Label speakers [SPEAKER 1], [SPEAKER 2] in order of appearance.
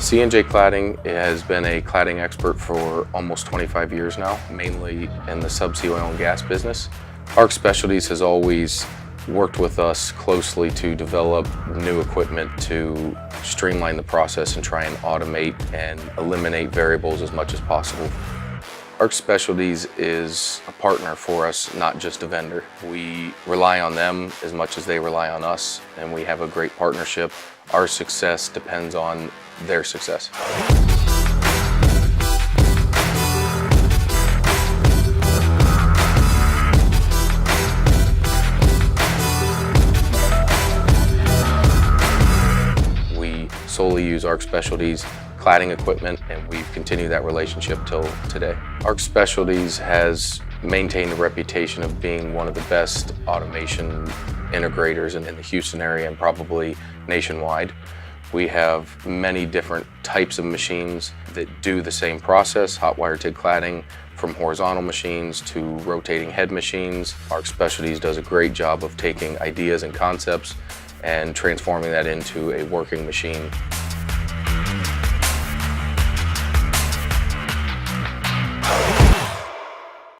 [SPEAKER 1] C&J Cladding has been a cladding expert for almost 25 years now, mainly in the subsea oil and gas business. Arc Specialties has always worked with us closely to develop new equipment to streamline the process and try and automate and eliminate variables as much as possible. Arc Specialties is a partner for us, not just a vendor. We rely on them as much as they rely on us, and we have a great partnership. Our success depends on their success. We solely use Arc Specialties cladding equipment, and we've continued that relationship till today. Arc Specialties has maintained a reputation of being one of the best automation integrators in the Houston area and probably nationwide. We have many different types of machines that do the same process, hot wire TIG cladding, from horizontal machines to rotating head machines. Arc Specialties does a great job of taking ideas and concepts and transforming that into a working machine.